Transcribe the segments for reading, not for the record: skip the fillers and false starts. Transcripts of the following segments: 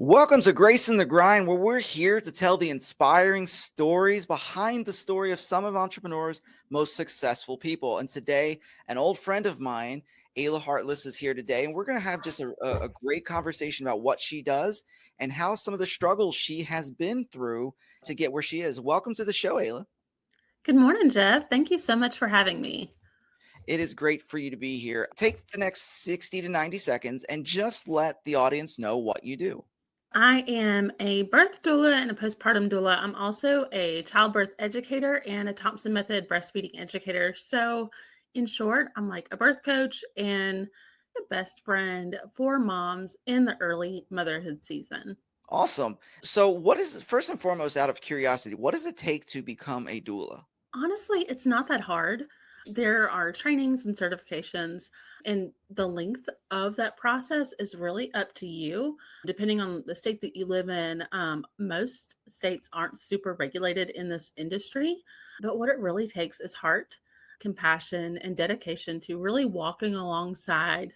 Welcome to Grace in the Grind, where we're here to tell the inspiring stories behind the story of some of entrepreneurs' most successful people. And today, an old friend of mine, Ayla Hartless, is here today, and we're going to have just a great conversation about what she does and how some of the struggles she has been through to get where she is. Welcome to the show, Ayla. Good morning, Jeff. Thank you so much for having me. It is great for you to be here. Take the next 60 to 90 seconds and just let the audience know what you do. I am a birth doula and a postpartum doula. I'm also a childbirth educator and a Thompson Method breastfeeding educator. So, in short, I'm like a birth coach and the best friend for moms in the early motherhood season. Awesome. So, what is first and foremost, out of curiosity, what does it take to become a doula? Honestly, it's not that hard. There are trainings and certifications, and the length of that process is really up to you, depending on the state that you live in. Most states aren't super regulated in this industry, but what it really takes is heart, compassion, and dedication to really walking alongside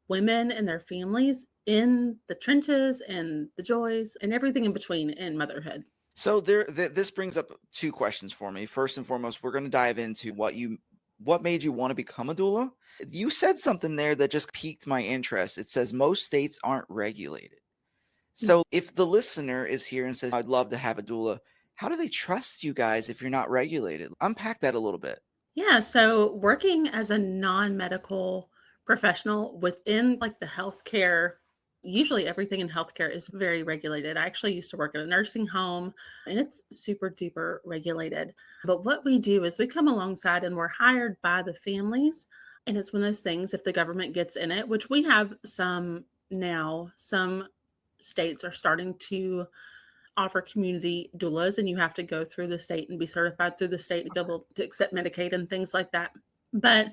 women and their families in the trenches and the joys and everything in between in motherhood. So, this brings up two questions for me. First and foremost, we're going to dive into what made you want to become a doula. You said something there that just piqued my interest. It says most states aren't regulated. So, if the listener is here and says, "I'd love to have a doula," how do they trust you guys if you're not regulated? Unpack that a little bit. Yeah, so working as a non-medical professional within like the healthcare, usually everything in healthcare is very regulated. I actually used to work at a nursing home and it's super duper regulated. But what we do is we come alongside and we're hired by the families. And it's one of those things, if the government gets in it, which we have some now, some states are starting to offer community doulas, and you have to go through the state and be certified through the state to be able to accept Medicaid and things like that. But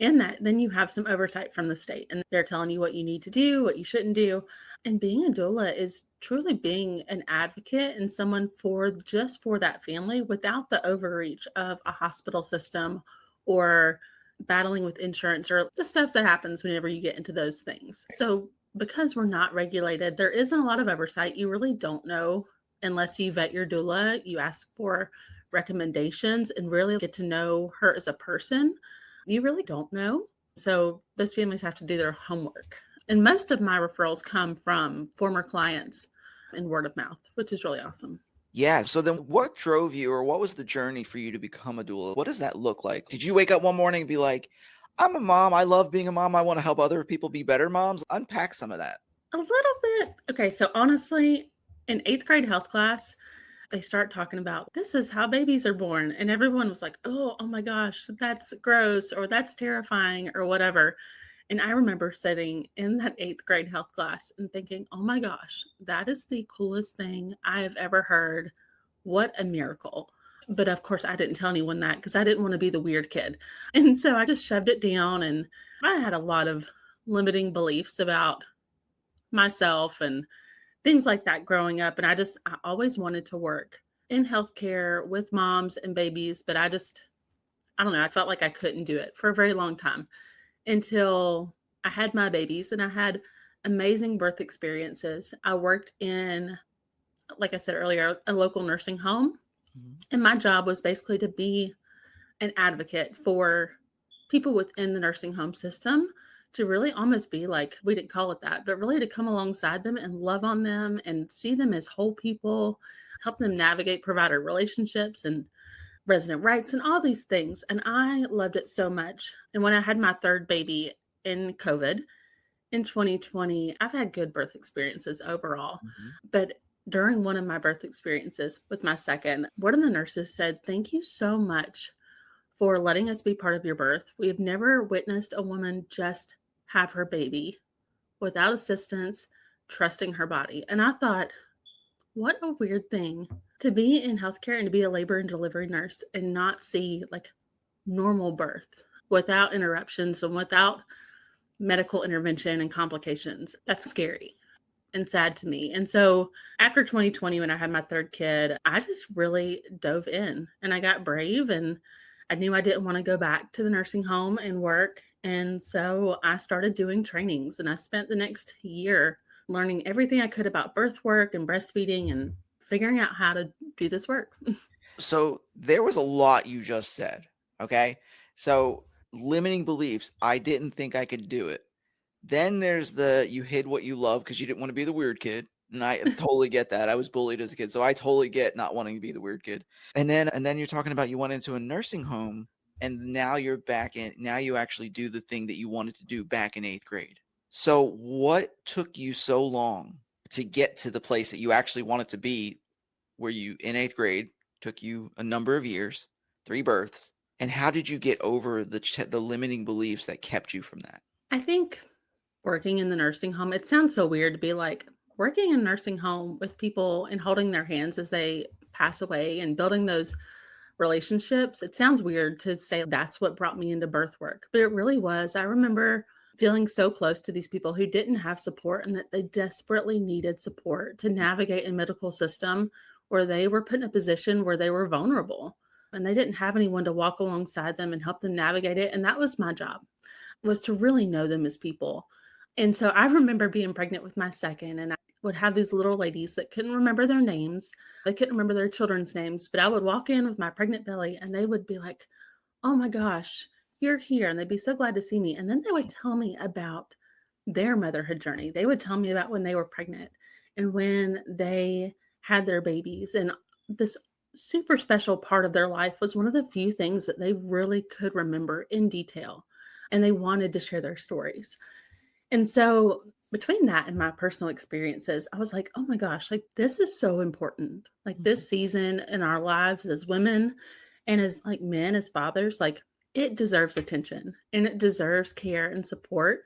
in that, then you have some oversight from the state, and they're telling you what you need to do, what you shouldn't do. And being a doula is truly being an advocate and someone for just for that family without the overreach of a hospital system or battling with insurance or the stuff that happens whenever you get into those things. So because we're not regulated, there isn't a lot of oversight. You really don't know unless you vet your doula, you ask for recommendations and really get to know her as a person. You really don't know. So those families have to do their homework. And most of my referrals come from former clients and word of mouth, which is really awesome. Yeah. So then what drove you or what was the journey for you to become a doula? What does that look like? Did you wake up one morning and be like, I'm a mom. I love being a mom. I want to help other people be better moms? Unpack some of that. A little bit. Okay, so honestly, in eighth grade health class, they start talking about this is how babies are born. And everyone was like, oh my gosh, that's gross or that's terrifying or whatever. And I remember sitting in that eighth grade health class and thinking, oh my gosh, that is the coolest thing I have ever heard. What a miracle. But of course, I didn't tell anyone that because I didn't want to be the weird kid. And so I just shoved it down. And I had a lot of limiting beliefs about myself and things like that growing up. And I always wanted to work in healthcare with moms and babies, but I don't know, I felt like I couldn't do it for a very long time until I had my babies and I had amazing birth experiences. I worked in, like I said earlier, a local nursing home. Mhm. And my job was basically to be an advocate for people within the nursing home system to really almost be like, we didn't call it that, but really to come alongside them and love on them and see them as whole people, help them navigate provider relationships and resident rights and all these things. And I loved it so much. And when I had my third baby in COVID in 2020, I've had good birth experiences overall. Mhm. But during one of my birth experiences with my second, one of the nurses said, thank you so much for letting us be part of your birth. We have never witnessed a woman just have her baby without assistance, trusting her body. And I thought, what a weird thing to be in healthcare and to be a labor and delivery nurse and not see like normal birth without interruptions and without medical intervention and complications. That's scary and sad to me. And so after 2020, when I had my third kid, I just really dove in and I got brave and I knew I didn't want to go back to the nursing home and work. And so I started doing trainings and I spent the next year learning everything I could about birth work and breastfeeding and figuring out how to do this work. So there was a lot you just said. Okay. So limiting beliefs. I didn't think I could do it. Then there's the you hid what you love because you didn't want to be the weird kid. And I totally get that. I was bullied as a kid. So I totally get not wanting to be the weird kid. And then you're talking about you went into a nursing home and now you're back in now you actually do the thing that you wanted to do back in 8th grade. So what took you so long to get to the place that you actually wanted to be where you in 8th grade took you a number of years, 3 births, and how did you get over the limiting beliefs that kept you from that? I think working in the nursing home, it sounds so weird to be like working in a nursing home with people and holding their hands as they pass away and building those relationships. It sounds weird to say that's what brought me into birth work, but it really was. I remember feeling so close to these people who didn't have support and that they desperately needed support to navigate a medical system where they were put in a position where they were vulnerable and they didn't have anyone to walk alongside them and help them navigate it. And that was my job, was to really know them as people. And so I remember being pregnant with my second, and I would have these little ladies that couldn't remember their names. They couldn't remember their children's names, but I would walk in with my pregnant belly and they would be like, "Oh my gosh, you're here." And they'd be so glad to see me. And then they would tell me about their motherhood journey. They would tell me about when they were pregnant and when they had their babies. And this super special part of their life was one of the few things that they really could remember in detail. And they wanted to share their stories. And so between that and my personal experiences, I was like, oh my gosh, like this is so important. Like Mhm. this season in our lives as women and as like men, as fathers, like it deserves attention and it deserves care and support.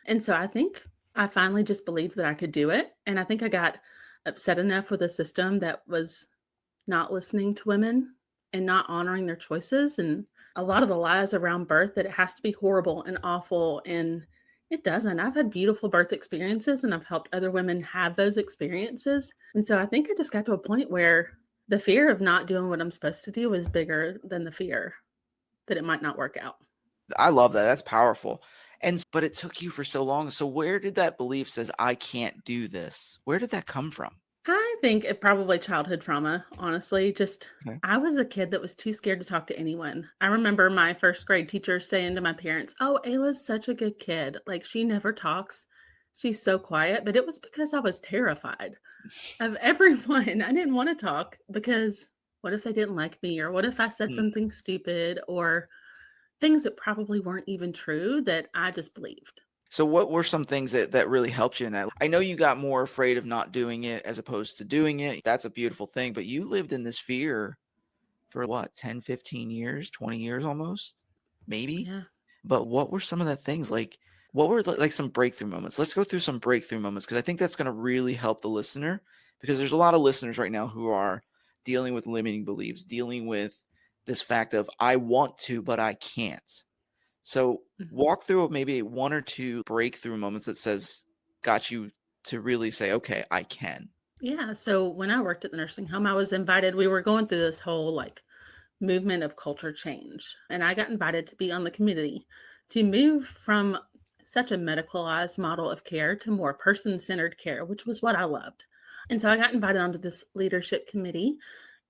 And so I think I finally just believed that I could do it. And I think I got upset enough with a system that was not listening to women and not honoring their choices, and a lot of the lies around birth that it has to be horrible and awful, and it doesn't. I've had beautiful birth experiences and I've helped other women have those experiences. And so I think I just got to a point where the fear of not doing what I'm supposed to do was bigger than the fear that it might not work out. I love that. That's powerful. But it took you for so long. So where did that belief says I can't do this? Where did that come from? I think it probably childhood trauma, honestly. Just Okay. I was a kid that was too scared to talk to anyone. I remember my first grade teacher saying to my parents, "Oh, Ayla's such a good kid. Like she never talks. She's so quiet." But it was because I was terrified of everyone. I didn't want to talk because what if they didn't like me? Or what if I said Mm. something stupid or things that probably weren't even true that I just believed? So what were some things that really helped you in that? I know you got more afraid of not doing it as opposed to doing it. That's a beautiful thing, but you lived in this fear for what, 10, 15 years, 20 years almost? Maybe? Yeah. But what were some of the things like what were like some breakthrough moments? Let's go through some breakthrough moments because I think that's going to really help the listener because there's a lot of listeners right now who are dealing with limiting beliefs, dealing with this fact of I want to but I can't. So Mhm. walk through maybe 1 or 2 breakthrough moments that says got you to really say, okay, I can. Yeah, so when I worked at the nursing home, I was invited. We were going through this whole like movement of culture change, and I got invited to be on the committee to move from such a medicalized model of care to more person-centered care, which was what I loved. And so I got invited onto this leadership committee,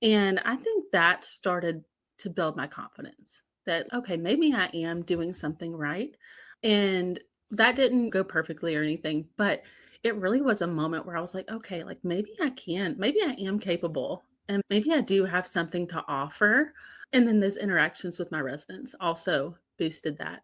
and I think that started to build my confidence that okay, maybe I am doing something right. And that didn't go perfectly or anything, but it really was a moment where I was like, okay, like maybe I can, maybe I am capable, and maybe I do have something to offer. And then those interactions with my residents also boosted that.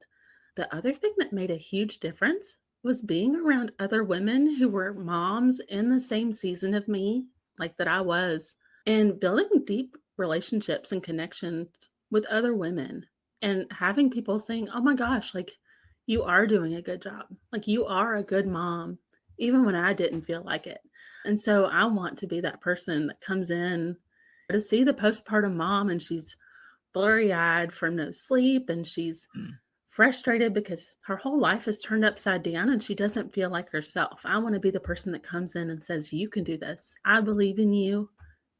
The other thing that made a huge difference was being around other women who were moms in the same season of me, like that I was, and building deep relationships and connections with other women and having people saying, "Oh my gosh, like you are doing a good job. Like you are a good mom," even when I didn't feel like it. And so I want to be that person that comes in to see the postpartum mom and she's blurry eyed from no sleep and she's Mm. frustrated because her whole life is turned upside down and she doesn't feel like herself. I want to be the person that comes in and says, "You can do this. I believe in you.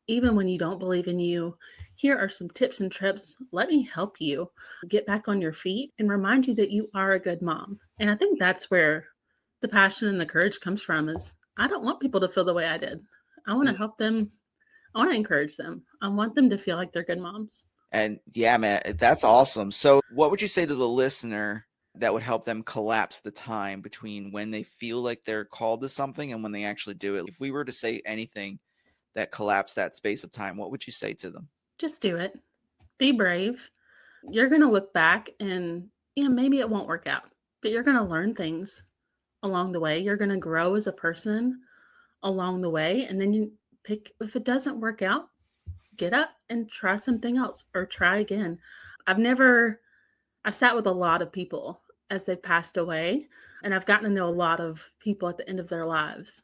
Even when you don't believe in you, here are some tips and trips. Let me help you get back on your feet and remind you that you are a good mom." And I think that's where the passion and the courage comes from is I don't want people to feel the way I did. I want to help them. I want to encourage them. I want them to feel like they're good moms. And yeah, man, that's awesome. So, what would you say to the listener that would help them collapse the time between when they feel like they're called to something and when they actually do it? If we were to say anything that collapsed that space of time, what would you say to them? Just do it. Be brave. You're going to look back and, maybe it won't work out, but you're going to learn things along the way. You're going to grow as a person along the way. And then you pick, if it doesn't work out, get up and try something else or try again. I've sat with a lot of people as they've passed away, and I've gotten to know a lot of people at the end of their lives.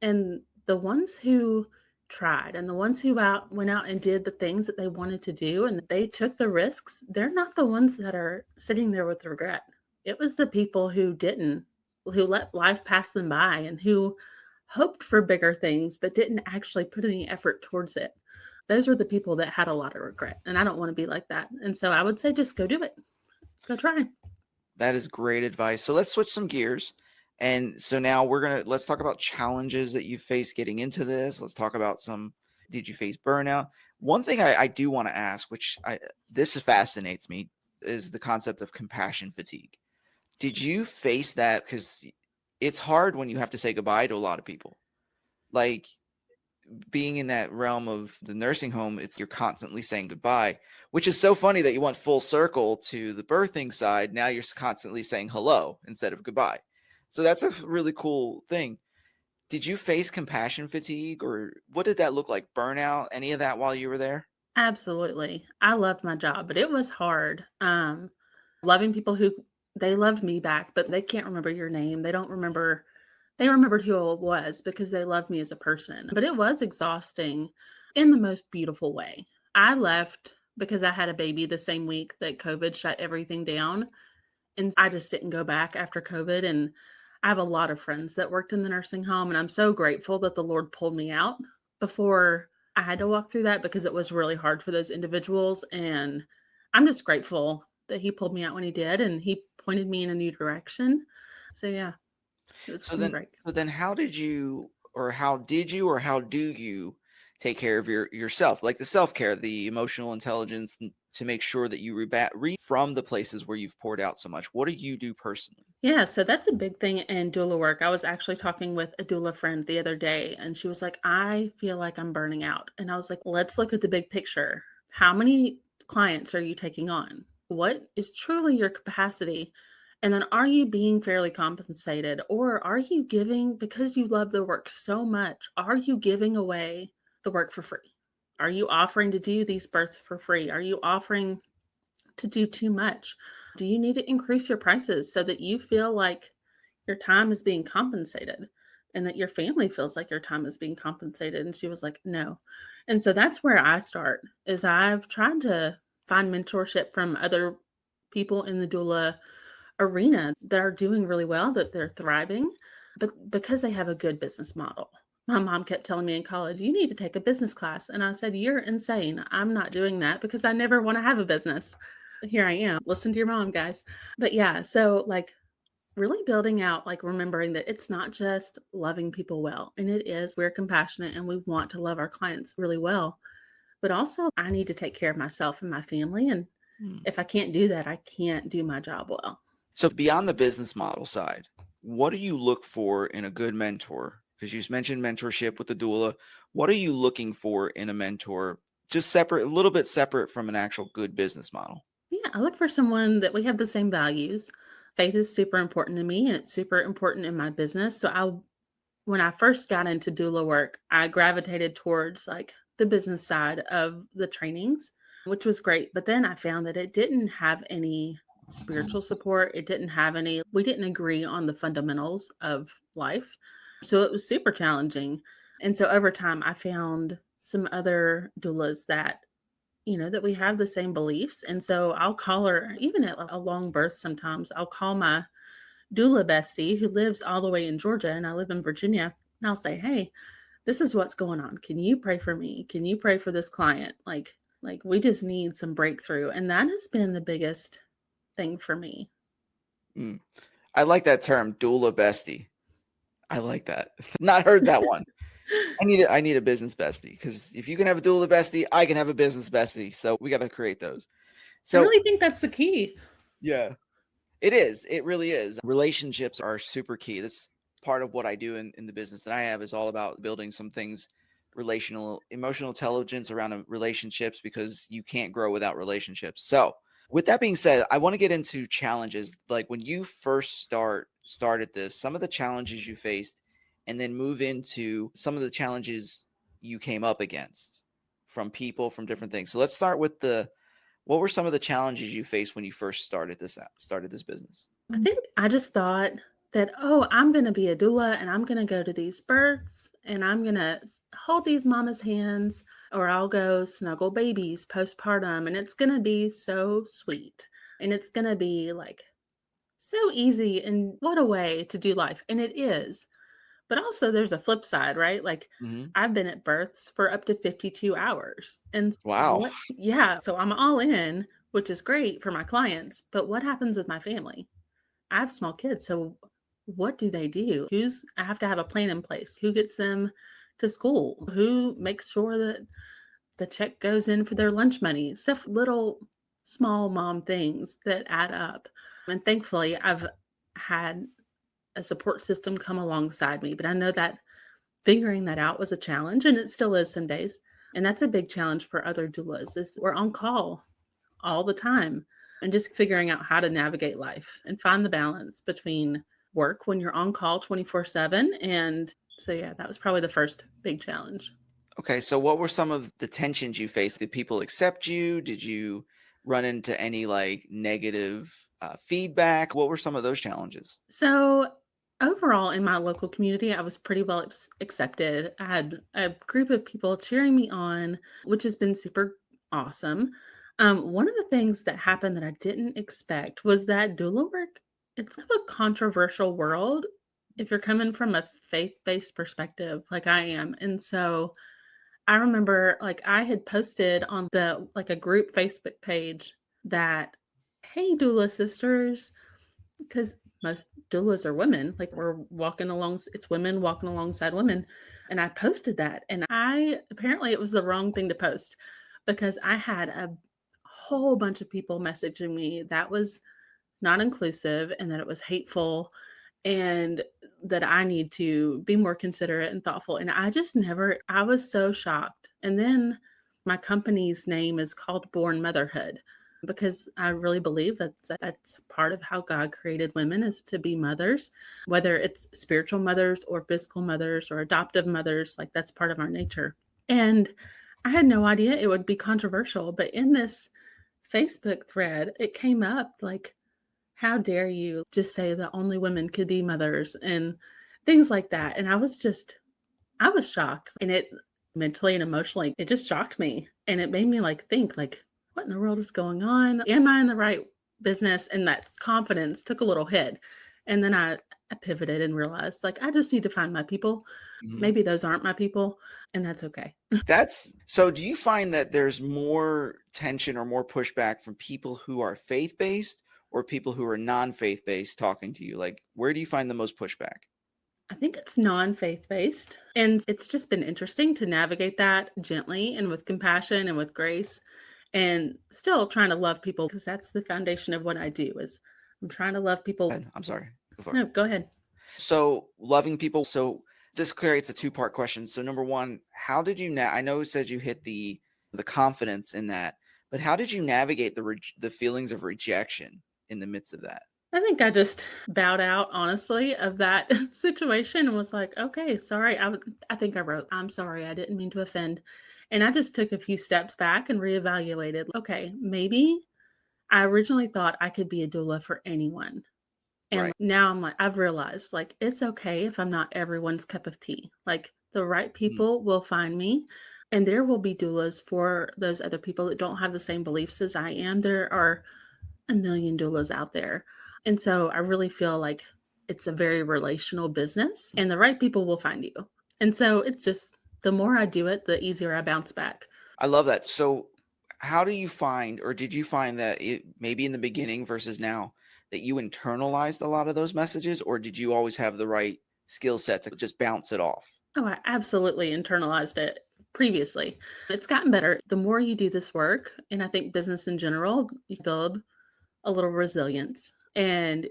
And the ones who tried and the ones who went out and did the things that they wanted to do and they took the risks, they're not the ones that are sitting there with regret. It was the people who didn't, who let life pass them by and who hoped for bigger things but didn't actually put any effort towards it. Those were the people that had a lot of regret. And I don't want to be like that. And so I would say just go do it. Go try. That is great advice. So let's switch some gears. And so now let's talk about challenges that you face getting into this. Let's talk about did you face burnout? One thing I do want to ask, this fascinates me, is the concept of compassion fatigue. Did you face that? Because it's hard when you have to say goodbye to a lot of people. Like, being in that realm of the nursing home, you're constantly saying goodbye, which is so funny that you went full circle to the birthing side. Now you're constantly saying hello instead of goodbye. So that's a really cool thing. Did you face compassion fatigue, or what did that look like? Burnout, any of that while you were there? Absolutely. I loved my job, but it was hard. Loving people who they loved me back, but they can't remember your name. They remembered who I was because they loved me as a person. But it was exhausting in the most beautiful way. I left because I had a baby the same week that COVID shut everything down. And I just didn't go back after COVID. And I have a lot of friends that worked in the nursing home. And I'm so grateful that the Lord pulled me out before I had to walk through that because it was really hard for those individuals. And I'm just grateful that He pulled me out when He did and He pointed me in a new direction. So, yeah, it was So been then, great. how did you, or how do you take care of yourself, like the self-care, the emotional intelligence, to make sure that you read from the places where you've poured out so much? What do you do personally? Yeah, so that's a big thing in doula work. I was actually talking with a doula friend the other day, and she was like, I feel like I'm burning out. And I was like, let's look at the big picture. How many clients are you taking on? What is truly your capacity? And then are you being fairly compensated? Or are you giving, because you love the work so much, are you giving away the work for free? Are you offering to do these births for free? Are you offering to do too much? Do you need to increase your prices so that you feel like your time is being compensated and that your family feels like your time is being compensated? And she was like, no. And so that's where I start is I've tried to find mentorship from other people in the doula arena that are doing really well, that they're thriving, but because they have a good business model. My mom kept telling me in college, you need to take a business class. And I said, you're insane. I'm not doing that because I never want to have a business. Here I am. Listen to your mom, guys. But yeah, so like really building out, like remembering that it's not just loving people well. And it is, we're compassionate and we want to love our clients really well. But also, I need to take care of myself and my family. And Hmm. if I can't do that, I can't do my job well. So beyond the business model side, what do you look for in a good mentor? Because you mentioned mentorship with the doula. What are you looking for in a mentor? Just separate, a little bit separate from an actual good business model. Yeah, I look for someone that we have the same values. Faith is super important to me and it's super important in my business. So when I first got into doula work, I gravitated towards like the business side of the trainings, which was great. But then I found that it didn't have any spiritual support. We didn't agree on the fundamentals of life. So it was super challenging. And so over time, I found some other doulas that that we have the same beliefs. And so I'll call her, even at a long birth, sometimes I'll call my doula bestie who lives all the way in Georgia and I live in Virginia. And I'll say, hey, this is what's going on. Can you pray for me? Can you pray for this client? Like we just need some breakthrough. And that has been the biggest thing for me. Mm. I like that term, doula bestie. I like that. Not heard that one. I need a business bestie, because if you can have a doula bestie, I can have a business bestie. So we got to create those. I So really think that's the key. yeah, it is. It really is. Relationships are super key. That's part of what I do in the business that I have, is all about building some things, relational, emotional intelligence around relationships, because you can't grow without relationships. So with that being said, I want to get into challenges. Like when you first started this, some of the challenges you faced, and then move into some of the challenges you came up against from people, from different things. So let's start with what were some of the challenges you faced when you first started this business? I think I just thought that, oh, I'm going to be a doula and I'm going to go to these births and I'm going to hold these mama's hands, or I'll go snuggle babies postpartum, and it's going to be so sweet. And it's going to be like so easy, and what a way to do life. And it is. But also there's a flip side, right? Like Hmm. I've been at births for up to 52 hours. And Wow. what? Yeah. So I'm all in, which is great for my clients. But what happens with my family? I have small kids. So what do they do? I have to have a plan in place. Who gets them to school? Who makes sure that the check goes in for their lunch money? Stuff, little small mom things that add up. And thankfully, I've had a support system come alongside me. But I know that figuring that out was a challenge, and it still is some days. And that's a big challenge for other doulas is we're on call all the time, and just figuring out how to navigate life and find the balance between work when you're on call 24/7. And so yeah, that was probably the first big challenge. Okay, so what were some of the tensions you faced? Did people accept you? Did you run into any like negative feedback? What were some of those challenges? So overall in my local community, I was pretty well accepted. I had a group of people cheering me on, which has been super awesome. One of the things that happened that I didn't expect was that doula work, it's kind of a controversial world if you're coming from a faith-based perspective like I am. And so I remember like I had posted on the like a group Facebook page that, hey, doula sisters, because most doulas are women, like we're walking along, it's women walking alongside women. And I posted that. And I apparently it was the wrong thing to post because I had a whole bunch of people messaging me that was not inclusive and that it was hateful, and that I need to be more considerate and thoughtful. And I just never, I was so shocked. And then my company's name is called Born Motherhood because I really believe that that's part of how God created women is to be mothers, whether it's spiritual mothers or physical mothers or adoptive mothers, like that's part of our nature. And I had no idea it would be controversial, but in this Facebook thread, it came up like, how dare you just say that only women could be mothers and things like that. And I was shocked, and it mentally and emotionally, it just shocked me. And it made me like think like, what in the world is going on? Am I in the right business? And that confidence took a little hit. And then I pivoted and realized like, I just need to find my people. Mhm. Maybe those aren't my people, and that's okay. That's so. Do you find that there's more tension or more pushback from people who are faith based, or people who are non faith based talking to you? Like, where do you find the most pushback? I think it's non-faith based. And it's just been interesting to navigate that gently and with compassion and with grace, and still trying to love people because that's the foundation of what I do is I'm trying to love people. I'm sorry. Go for it. No, go ahead. So loving people. So this creates a two-part question. So number one, how did you I know it said you hit the confidence in that, but how did you navigate the feelings of rejection in the midst of that? I think I just bowed out honestly of that situation and was like, okay, sorry. I think I wrote, I'm sorry. I didn't mean to offend. And I just took a few steps back and reevaluated. Okay, maybe I originally thought I could be a doula for anyone. And Right. now I'm like, I've realized like it's okay if I'm not everyone's cup of tea. Like the right Mhm. people will find me, and there will be doulas for those other people that don't have the same beliefs as I am. There are a million doulas out there. And so I really feel like it's a very relational business and the right people will find you. And so it's just the more I do it, the easier I bounce back. I love that. So how do you find, or did you find that it maybe in the beginning versus now, that you internalized a lot of those messages, or did you always have the right skill set to just bounce it off. Oh, I absolutely internalized it previously. It's gotten better. The more you do this work, and I think business in general, you build a little resilience and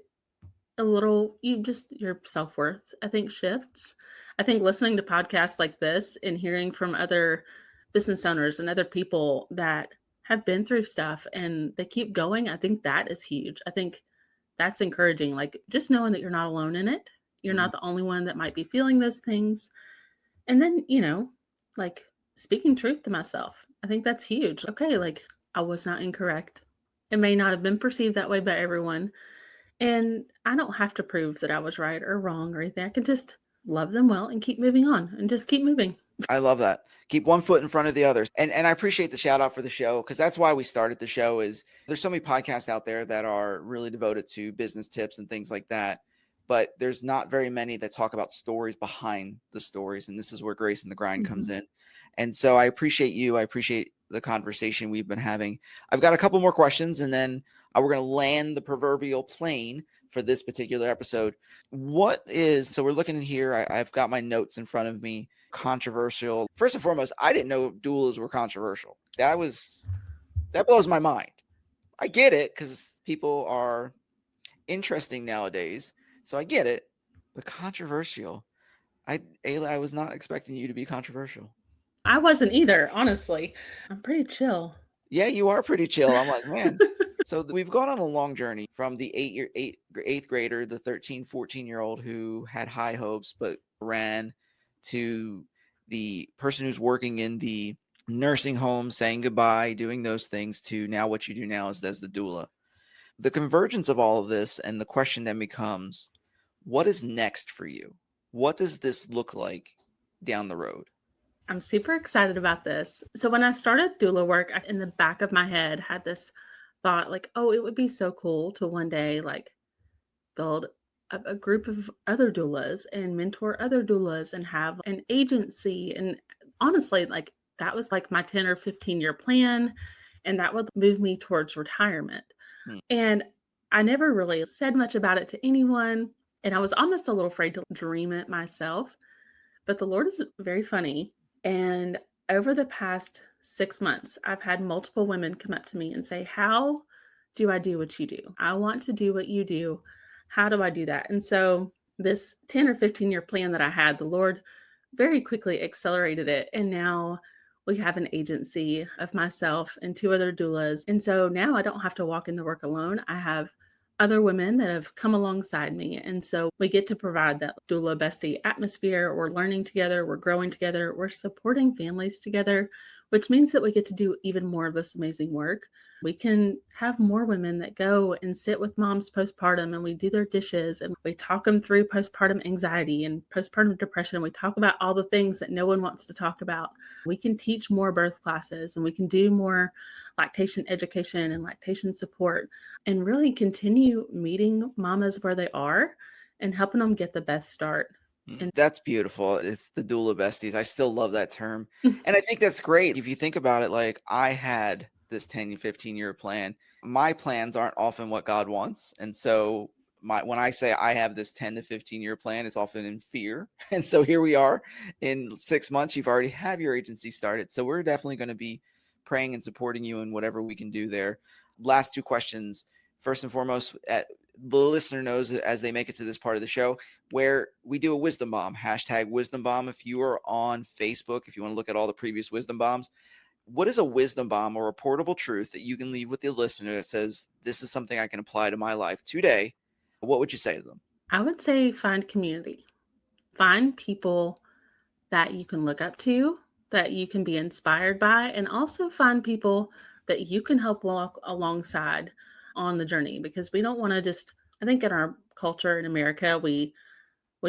a little, your self-worth, I think, shifts. I think listening to podcasts like this and hearing from other business owners and other people that have been through stuff and they keep going, I think that is huge. I think that's encouraging. Like, just knowing that you're not alone in it. You're Mhm. not the only one that might be feeling those things. And then, like, speaking truth to myself. I think that's huge. Okay, like, I was not incorrect. It may not have been perceived that way by everyone. And I don't have to prove that I was right or wrong or anything. I can just love them well and keep moving on and just keep moving. I love that. Keep one foot in front of the others. And I appreciate the shout out for the show, because that's why we started the show. Is there's so many podcasts out there that are really devoted to business tips and things like that, but there's not very many that talk about stories behind the stories. And this is where Grace and the Grind comes in. And so I appreciate you. I appreciate the conversation we've been having. I've got a couple more questions, and then we're going to land the proverbial plane for this particular episode. So we're looking in here. I've got my notes in front of me. Controversial. First and foremost, I didn't know doulas were controversial. That blows my mind. I get it, because people are interesting nowadays, so I get it. But controversial, Ayla, I was not expecting you to be controversial. I wasn't either, honestly. I'm pretty chill. Yeah, you are pretty chill. I'm like, man. So we've gone on a long journey from the eighth grader, the 13, 14-year-old who had high hopes but ran, to the person who's working in the nursing home, saying goodbye, doing those things, to now what you do now is as the doula. The convergence of all of this, and the question then becomes, what is next for you? What does this look like down the road? I'm super excited about this. So when I started doula work, in the back of my head had this thought like, oh, it would be so cool to one day like build a group of other doulas and mentor other doulas and have an agency. And honestly, like that was like my 10 or 15-year plan. And that would move me towards retirement. Hmm. And I never really said much about it to anyone. And I was almost a little afraid to dream it myself. But the Lord is very funny. And over the past 6 months, I've had multiple women come up to me and say, how do I do what you do? I want to do what you do. How do I do that? And so this 10 or 15-year plan that I had, the Lord very quickly accelerated it. And now we have an agency of myself and 2 other doulas. And so now I don't have to walk in the work alone. I have other women that have come alongside me. And so we get to provide that doula bestie atmosphere. We're learning together, we're growing together, we're supporting families together, which means that we get to do even more of this amazing work. We can have more women that go and sit with moms postpartum, and we do their dishes and we talk them through postpartum anxiety and postpartum depression. We talk about all the things that no one wants to talk about. We can teach more birth classes, and we can do more lactation education and lactation support, and really continue meeting mamas where they are and helping them get the best start. And That's beautiful. It's the doula besties. I still love that term. And I think that's great. If you think about it, like I had this 10, 15-year plan. My plans aren't often what God wants. And so when I say I have this 10 to 15-year plan, it's often in fear. And so here we are in 6 months, you've already have your agency started. So we're definitely going to be praying and supporting you in whatever we can do there. Last 2 questions. First and foremost, the listener knows as they make it to this part of the show, where we do a wisdom bomb, #wisdom bomb. If you are on Facebook, if you want to look at all the previous wisdom bombs, what is a wisdom bomb or a portable truth that you can leave with the listener that says, this is something I can apply to my life today? What would you say to them? I would say find community, find people that you can look up to, that you can be inspired by, and also find people that you can help walk alongside on the journey. Because we don't want to just, I think in our culture in America, we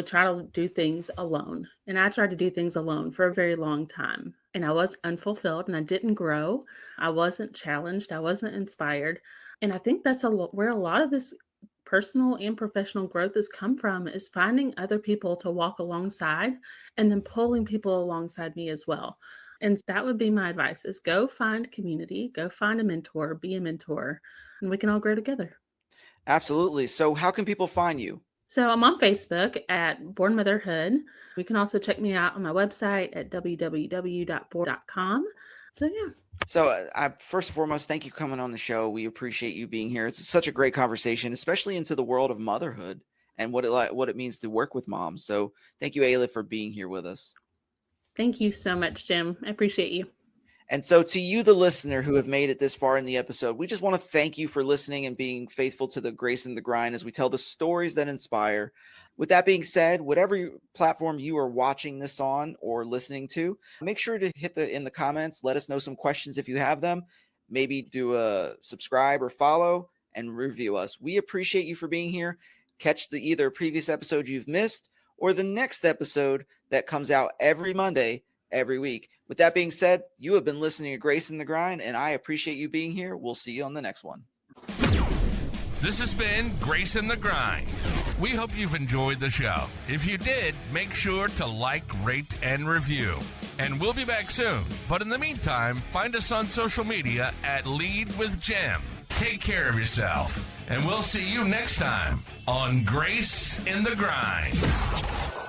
try to do things alone. And I tried to do things alone for a very long time. And I was unfulfilled and I didn't grow. I wasn't challenged. I wasn't inspired. And I think that's where a lot of this personal and professional growth has come from, is finding other people to walk alongside and then pulling people alongside me as well. And that would be my advice, is go find community, go find a mentor, be a mentor, and we can all grow together. Absolutely. So how can people find you? So I'm on Facebook at Born Motherhood. You can also check me out on my website at www.born.com. So yeah. So, first and foremost, thank you for coming on the show. We appreciate you being here. It's such a great conversation, especially into the world of motherhood and what it means to work with moms. So, thank you, Ayla, for being here with us. Thank you so much, Jim. I appreciate you. And so, to you, the listener who have made it this far in the episode, we just want to thank you for listening and being faithful to the grace and the grind as we tell the stories that inspire. With that being said, whatever platform you are watching this on or listening to, make sure to hit in the comments. Let us know some questions if you have them. Maybe do a subscribe or follow and review us. We appreciate you for being here. Catch the either previous episode you've missed or the next episode that comes out every Monday, every week. With that being said, you have been listening to Grace in the Grind, and I appreciate you being here. We'll see you on the next one. This has been Grace in the Grind. We hope you've enjoyed the show. If you did, make sure to like, rate, and review. And we'll be back soon. But in the meantime, find us on social media at Lead with Jim. Take care of yourself, and we'll see you next time on Grace in the Grind.